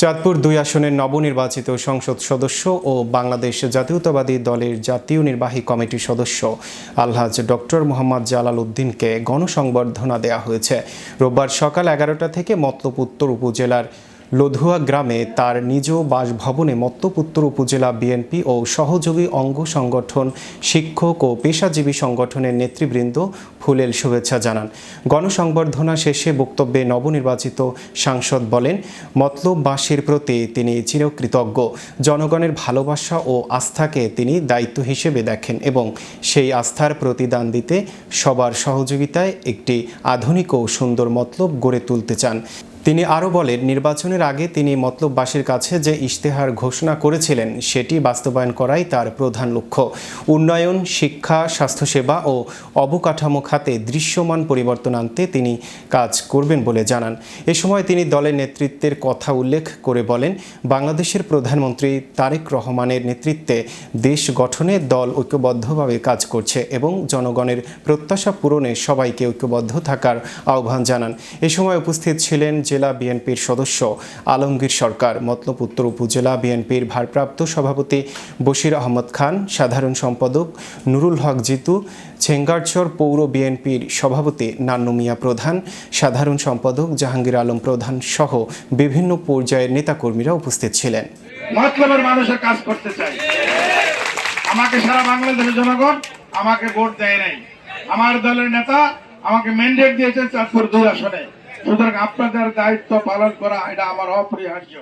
চাঁদপুর ২ আসনের নবনির্বাচিত সংসদ সদস্য ও বাংলাদেশ জাতীয়তাবাদী দলের জাতীয় নির্বাহী কমিটির সদস্য আলহাজ ডক্টর মোহাম্মদ জালাল উদ্দিনকে গণসংবর্ধনা দেওয়া হয়েছে। রোববার সকাল ১১টা থেকে মতলব উত্তর উপজেলার লধুয়া গ্রামে তার নিজ বাসভবনে মতলব উত্তর উপজেলা বিএনপি ও সহযোগী অঙ্গ সংগঠন, শিক্ষক ও পেশাজীবী সংগঠনের নেতৃবৃন্দ ফুলেল শুভেচ্ছা জানান। গণসংবর্ধনা শেষে বক্তব্যে নবনির্বাচিত সাংসদ বলেন, মতলববাসীর প্রতি তিনি চিরকৃতজ্ঞ। জনগণের ভালোবাসা ও আস্থাকে তিনি দায়িত্ব হিসেবে দেখেন এবং সেই আস্থার প্রতিদান দিতে সবার সহযোগিতায় একটি আধুনিক ও সুন্দর মতলব গড়ে তুলতে চান। তিনি আরও বলেন, নির্বাচনের আগে তিনি মতলববাসীর কাছে যে ইশতেহার ঘোষণা করেছিলেন সেটি বাস্তবায়ন করাই তার প্রধান লক্ষ্য। উন্নয়ন, শিক্ষা, স্বাস্থ্যসেবা ও অবকাঠামো খাতে দৃশ্যমান পরিবর্তন আনতে তিনি কাজ করবেন বলে জানান। এ সময় তিনি দলের নেতৃত্বের কথা উল্লেখ করে বলেন, বাংলাদেশের প্রধানমন্ত্রী তারেক রহমানের নেতৃত্বে দেশ গঠনে দল ঐক্যবদ্ধভাবে কাজ করছে এবং জনগণের প্রত্যাশা পূরণে সবাইকে ঐক্যবদ্ধ থাকার আহ্বান জানান। এ সময় উপস্থিত ছিলেন জেলা বিএনপির সদস্য আলমগীর সরকার, মতলব উত্তর উপজেলা বিএনপির ভারপ্রাপ্ত সভাপতি বশির আহমদ খান, সাধারণ সম্পাদক নুরুল হক জিতু, ছেঙ্গারচর পৌর বিএনপির সভাপতি নান্নু মিয়া প্রধান, সাধারণ সম্পাদক জাহাঙ্গীর আলম প্রধান সহ বিভিন্ন পর্যায়ের নেতাকর্মীরা উপস্থিত ছিলেন। মতলবের মানুষের কাজ করতে চাই। আমাকে সারা বাংলাদেশের জনগণ আমাকে ভোট দেয় নাই। আমার দলের নেতা আমাকে ম্যান্ডেট দিয়েছেন চাঁদপুর ২ আসনে। সুতরাং আপনাদের দায়িত্ব পালন করা এটা আমার অপরিহার্য।